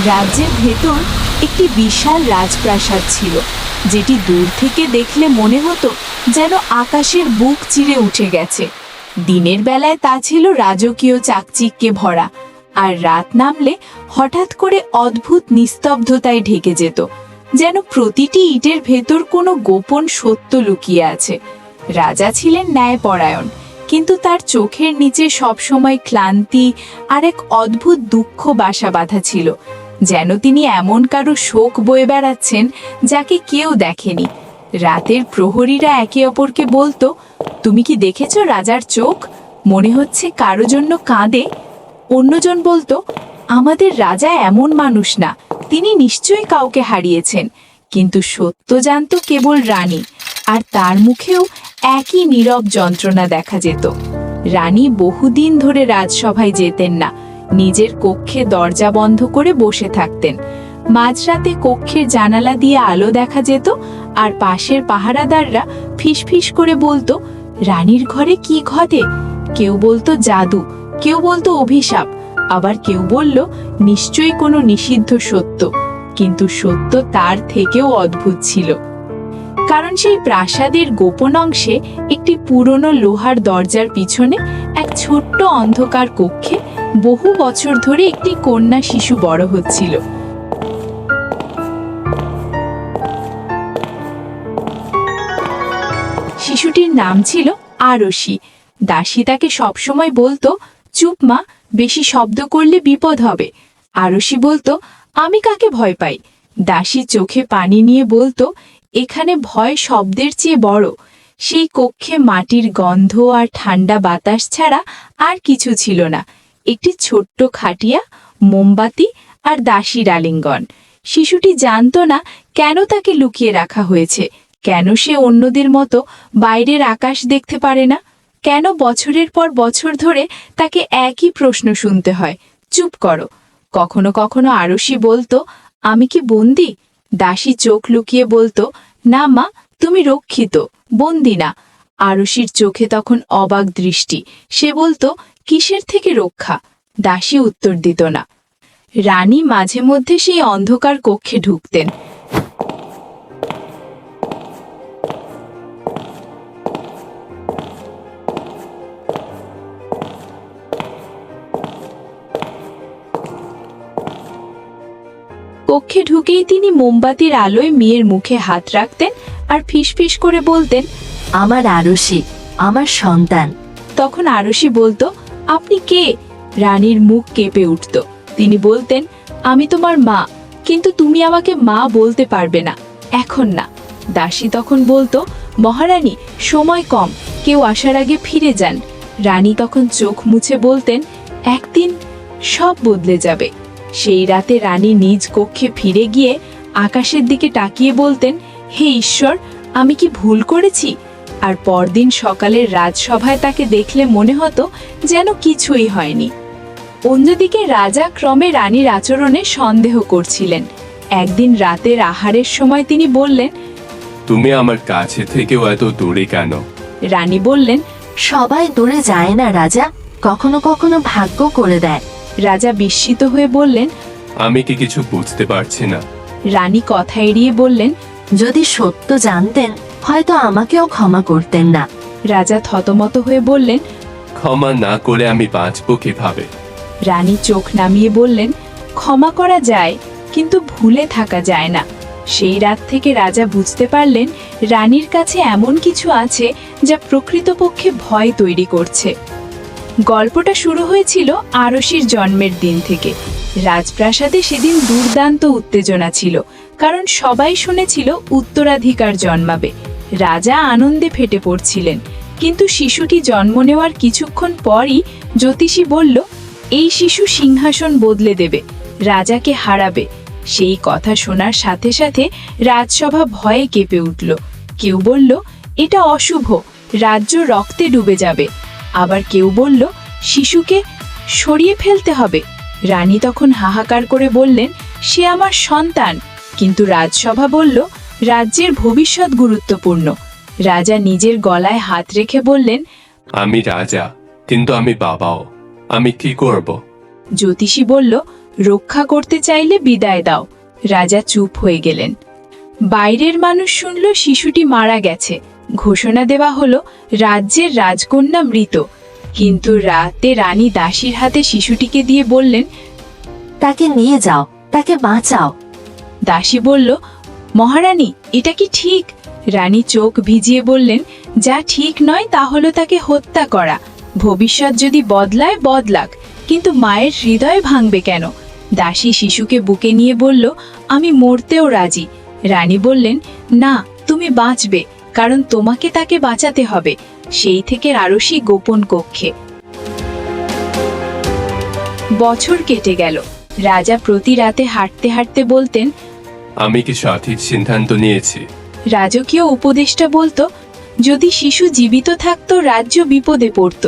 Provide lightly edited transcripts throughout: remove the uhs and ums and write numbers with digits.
রাজ্যের ভেতর একটি বিশাল রাজপ্রাসাদ ছিল, যেটি দূর থেকে দেখলে মনে হতো যেন আকাশের বুক চিরে উঠে গেছে। দিনের বেলায় তা ছিল রাজকীয় চাকচিক্যে ভরা, আর রাত নামলে হঠাৎ করে অদ্ভুত নিস্তব্ধতায় ঢেকে যেত, যেন প্রতিটি ইটের ভেতর কোনো গোপন সত্য লুকিয়ে আছে। রাজা ছিলেন ন্যায়পরায়ণ, কিন্তু তার চোখের নিচে সবসময় ক্লান্তি আর এক অদ্ভুত দুঃখ বাসা বাঁধা ছিল, যেন তিনি এমন কারো শোক বয়ে বেড়াচ্ছেন যাকে কেউ দেখেনি। রাতের প্রহরীরা একে অপরকে বলতো, তুমি কি দেখেছো রাজার চোখ? মনে হচ্ছে কারো জন্য কাঁদে। অন্যজন বলতো, আমাদের রাজা এমন মানুষ না, তিনি নিশ্চয়ই কাউকে হারিয়েছেন। কিন্তু সত্য জানতো কেবল রানী, আর তার মুখেও একই নীরব যন্ত্রণা দেখা যেত। রানী বহুদিন ধরে রাজসভায় যেতেন না, নিজের কক্ষে দরজা বন্ধ করে বসে থাকতেন। মাঝরাতে কক্ষের জানালা দিয়ে আলো দেখা যেত, আর পাশের পাহারাদাররা ফিসফিস করে বলতো, রানীর ঘরে কি ঘটে? কেউ বলতো জাদু, কেউ বলতো অভিশাপ, আবার কেউ বলল নিশ্চয়ই কোনো নিষিদ্ধ সত্য। কিন্তু সত্য তার থেকেও অদ্ভুত ছিল, কারণ সেই প্রাসাদের গোপন অংশে একটি পুরনো লোহার দরজার পিছনে এক ছোট্ট অন্ধকার কক্ষে বহু বছর ধরে একটি কন্যা শিশু বড় হচ্ছিল। শিশুটির নাম ছিল আরশি। দাসী তাকে সবসময় বলতো, চুপ মা, বেশি শব্দ করলে বিপদ হবে। আরশি বলতো, আমি কাকে ভয় পাই? দাসী চোখে পানি নিয়ে বলতো, এখানে ভয় শব্দের চেয়ে বড়। সেই কক্ষে মাটির গন্ধ আর ঠান্ডা বাতাস ছাড়া আর কিছু ছিল না। একটি ছোট্ট খাটিয়া, মোমবাতি আর দাসীর আলিঙ্গন। শিশুটি জানতো না কেন তাকে লুকিয়ে রাখা হয়েছে, কেন সে অন্যদের মতো বাইরের আকাশ দেখতে পারে না, কেন বছরের পর বছর ধরে তাকে একই প্রশ্ন শুনতে হয়, চুপ করো। কখনো কখনো আরশি বলতো, আমি কি বন্দি? দাসী চোখ লুকিয়ে বলতো, না মা, তুমি রক্ষিত, বন্দি না। আরশির চোখে তখন অবাক দৃষ্টি। সে বলতো, কিসের থেকে রক্ষা? দাসী উত্তর দিত না। রানী মাঝে মধ্যে সেই অন্ধকার কক্ষে ঢুকতেন। কক্ষে ঢুকেই তিনি মোমবাতির আলোয় মেয়ের মুখে হাত রাখতেন আর ফিসফিস করে বলতেন, আমার আরশি, আমার সন্তান। তখন আরশি বলতো, আপনি কে? রানীর মুখ কেঁপে উঠত। তিনি বলতেন, আমি তোমার মা, কিন্তু তুমি আমাকে মা বলতে পারবে না, এখন না। দাসী তখন বলতো, মহারানী, সময় কম, কেউ আসার আগে ফিরে যান। রানী তখন চোখ মুছে বলতেন, একদিন সব বদলে যাবে। সেই রাতে রানী নিজ কক্ষে ফিরে গিয়ে আকাশের দিকে তাকিয়ে বলতেন, হে ঈশ্বর, আমি কি ভুল করেছি? আর পরদিন সকালের রাজসভায় তাকে দেখলে মনে হতো যেন কিছুই হয়নি। অন্যদিকে রাজা ক্রমে রানীর আচরণে সন্দেহ করছিলেন। একদিন রাতের আহারের সময় তিনি বললেন, তুমি আমার কাছে থেকেও এত দূরে কেন? রানী বললেন, সবাই দূরে যায় না রাজা, কখনো কখনো ভাগ্য করে দেয়। রাজা বিস্মিত হয়ে বললেন, আমি কি কিছু বুঝতে পারছি না? রানী কথা এড়িয়ে বললেন, যদি সত্য জানতেন হয়তো আমাকেও ক্ষমা করতেন না। রাজা থতমত হয়ে বললেন, ক্ষমা না করে আমি বাঁচবো কিভাবে? রানী চোখ নামিয়ে বললেন, ক্ষমা করা যায়, কিন্তু ভুলে থাকা যায় না। সেই রাত থেকে রাজা বুঝতে পারলেন রানীর কাছে এমন কিছু আছে যা প্রকৃতপক্ষে ভয় তৈরি করছে। গল্পটা শুরু হয়েছিল আরশির জন্মের দিন থেকে। রাজপ্রাসাদে সেদিন দুর্দান্ত উত্তেজনা ছিল, কারণ সবাই শুনেছিল উত্তরাধিকার জন্মাবে। রাজা আনন্দে ফেটে পড়ছিলেন, কিন্তু শিশুটি জন্ম নেওয়ার কিছুক্ষণ পরই জ্যোতিষী বলল, এই শিশু সিংহাসন বদলে দেবে, রাজাকে হারাবে। সেই কথা শোনার সাথে সাথে রাজসভা ভয়ে কেঁপে উঠল। কেউ বলল, এটা অশুভ, রাজ্য রক্তে ডুবে যাবে। আবার কেউ বলল, শিশুকে সরিয়ে ফেলতে হবে। রানী তখন হাহাকার করে বললেন, সে আমার সন্তান। কিন্তু রাজসভা বলল, রাজ্যের ভবিষ্যৎ গুরুত্বপূর্ণ। রাজা নিজের গলায় হাত রেখে বললেন, আমি রাজা, কিন্তু আমি বাবাও। আমি কি করব? জ্যোতিষী বলল, রক্ষা করতে চাইলে বিদায় দাও। রাজা চুপ হয়ে গেলেন। বাইরের মানুষ শুনল শিশুটি মারা গেছে। ঘোষণা দেওয়া হলো রাজ্যের রাজকন্যা মৃত। কিন্তু রাতে রানী দাসীর হাতে শিশুটিকে দিয়ে বললেন, তাকে নিয়ে যাও, তাকে বাঁচাও। দাসী বলল, মহারানী, এটা কি ঠিক? রানী চোখ ভিজিয়ে বললেন, যা ঠিক নয় তা হলো তাকে হত্যা করা। ভবিষ্যৎ যদি বদলায় বদলাক, কিন্তু মায়ের হৃদয় ভাঙবে কেন? দাসী শিশুকে বুকে নিয়ে বলল, আমি মরতেও রাজি। রানী বললেন, না, তুমি বাঁচবে, কারণ তোমাকে তাকে বাঁচাতে হবে। সেই থেকে আরশি গোপন কক্ষে। বছর কেটে গেল। রাজা প্রতি রাতে হাঁটতে হাঁটতে বলতেন, আমি কি সঠিক সিদ্ধান্ত নিয়েছি? রাজকীয় উপদেষ্টা বলতো, যদি শিশু জীবিত থাকতো রাজ্য বিপদে পড়ত।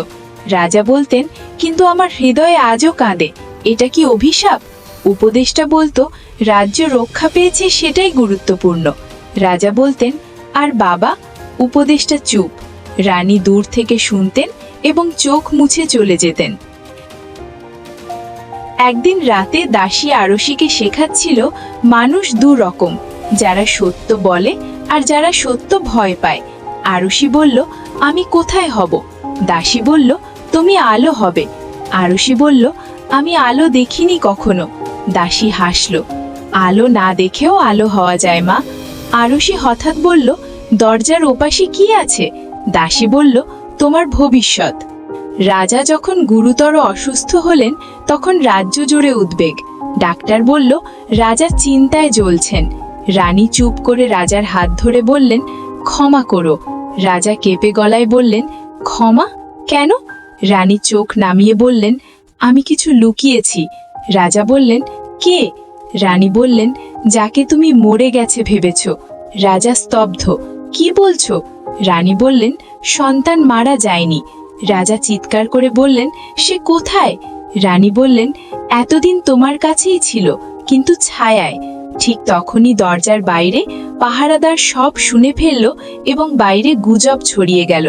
রাজা বলতেন, কিন্তু আমার হৃদয়ে আজও কাঁদে, এটা কি অভিশাপ? উপদেষ্টা বলতো, রাজ্য রক্ষা পেয়েছে সেটাই গুরুত্বপূর্ণ। রাজা বলতেন, আর বাবা? উপদেষ্টা চুপ। রানী দূর থেকে শুনতেন এবং চোখ মুছে চলে যেতেন। একদিন রাতে দাসী আরশিকে শেখাচ্ছিল মানুষ দু রকম, যারা সত্য বলে আর যারা সত্য ভয় পায়। আরশি বলল, আমি কোথায় হব? দাসী বলল, তুমি আলো হবে। আরশি বলল, আমি আলো দেখিনি কখনো। দাসী হাসল, আলো না দেখেও আলো হওয়া যায় মা। আরশি হঠাৎ বলল, দরজার ওপাশে কি আছে? দাসী বলল, তোমার ভবিষ্যৎ। রাজা যখন গুরুতর অসুস্থ হলেন তখন রাজ্য জুড়ে উদ্বেগ। ডাক্তার বলল, রাজা চিন্তায় জ্বলছেন। রানী চুপ করে রাজার হাত ধরে বললেন, ক্ষমা করো। রাজা কেঁপে গলায় বললেন, ক্ষমা কেন? রানী চোখ নামিয়ে বললেন, আমি কিছু লুকিয়েছি। রাজা বললেন, কে? রানী বললেন, যাকে তুমি মরে গেছে ভেবেছ। রাজা স্তব্ধ। কি বলছো? রানী বললেন, সন্তান মারা যায়নি। রাজা চিৎকার করে বললেন, সে কোথায়? রানী বললেন, এতদিন তোমার কাছেই ছিল, কিন্তু ছায়ায়। ঠিক তখনই দরজার বাইরে পাহারাদার সব শুনে ফেলল এবং বাইরে গুজব ছড়িয়ে গেল।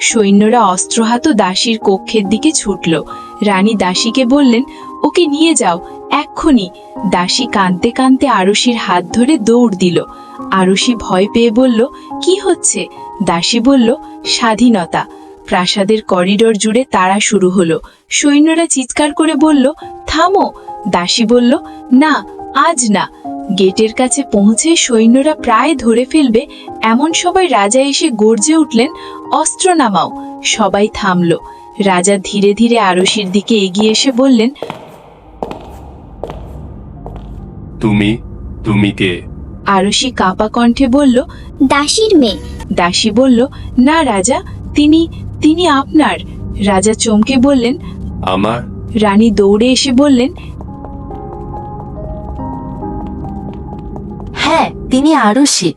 সৈন্যরা অস্ত্রহাত দাসীর কক্ষের দিকে ছুটল। রানী দাসীকে বললেন, ওকে নিয়ে যাও এক্ষুনি। দাসী কাঁদতে কাঁদতে আরশির হাত ধরে দৌড় দিল। আরশি ভয় পেয়ে বলল, কি হচ্ছে? দাসী বলল, স্বাধীনতা। প্রাসাদের করিডোর জুড়ে তাড়া শুরু হলো। সৈন্যরা চিৎকার করে বলল, থামো। দাসী বলল, না, আজ না। গেটের কাছে পৌঁছে সৈন্যরা প্রায় ধরে ফেলবে এমন সবাই রাজা এসে গর্জে উঠলেন, অস্ত্র নামাও। সবাই থামল। রাজা ধীরে ধীরে আরশির দিকে এগিয়ে এসে বললেন, তুমি কে? আরশি কাঁপা কণ্ঠে বলল, দাসীর মেয়ে। দাসী বলল, না রাজা, তিনি আপনার। রাজা চমকে বললেন, আমার? রানী দৌড়ে এসে বললেন, হ্যাঁ, তিনি আরশি।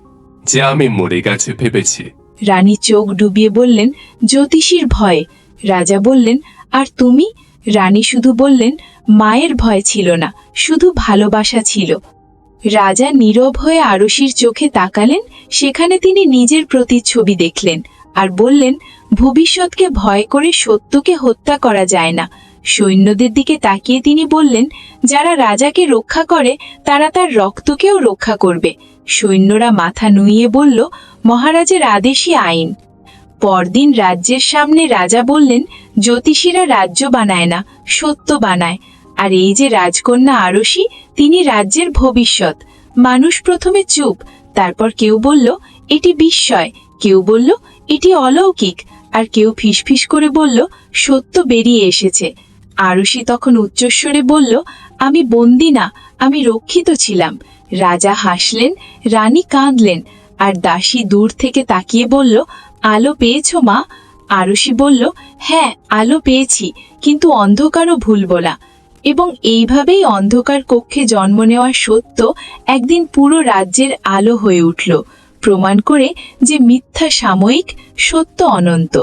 যে আমি মরে গেছে ভেবেছি। রানী চোখ ডুবিয়ে বললেন, জ্যোতিষীর ভয়ে। রাজা বললেন, আর তুমি? রানী শুধু বললেন, মায়ের ভয় ছিল না, শুধু ভালোবাসা ছিল। রাজা নীরব হয়ে আরশির চোখে তাকালেন। সেখানে তিনি নিজের প্রতিচ্ছবি দেখলেন আর বললেন, ভবিষ্যৎকে ভয় করে সত্যকে হত্যা করা যায় না। সৈন্যদের দিকে তাকিয়ে তিনি বললেন, যারা রাজাকে রক্ষা করে তারা তার রক্তকেও রক্ষা করবে। সৈন্যরা মাথা নুইয়ে বলল, মহারাজের আদেশই আইন। পরদিন রাজ্যের সামনে রাজা বললেন, জ্যোতিষীরা রাজ্য বানায় না, সত্য বানায়। আর এই যে রাজকন্যা আরশি, তিনি রাজ্যের ভবিষ্যৎ। মানুষ প্রথমে চুপ, তারপর কেউ বলল, এটি বিস্ময়, কেউ বলল, এটি অলৌকিক, আর কেউ ফিসফিস করে বলল, সত্য বেরিয়ে এসেছে। আরশি তখন উচ্চস্বরে বলল, আমি বন্দী না, আমি রক্ষিত ছিলাম। রাজা হাসলেন, রানী কাঁদলেন, আর দাসী দূর থেকে তাকিয়ে বলল, আলো পেয়েছো মা? আরশি বলল, হ্যাঁ, আলো পেয়েছি, কিন্তু অন্ধকারও ভুলব না। এবং এইভাবেই অন্ধকার কক্ষে জন্ম নেওয়া সত্য একদিন পুরো রাজ্যের আলো হয়ে উঠল, প্রমাণ করে যে মিথ্যা সাময়িক, সত্য অনন্ত।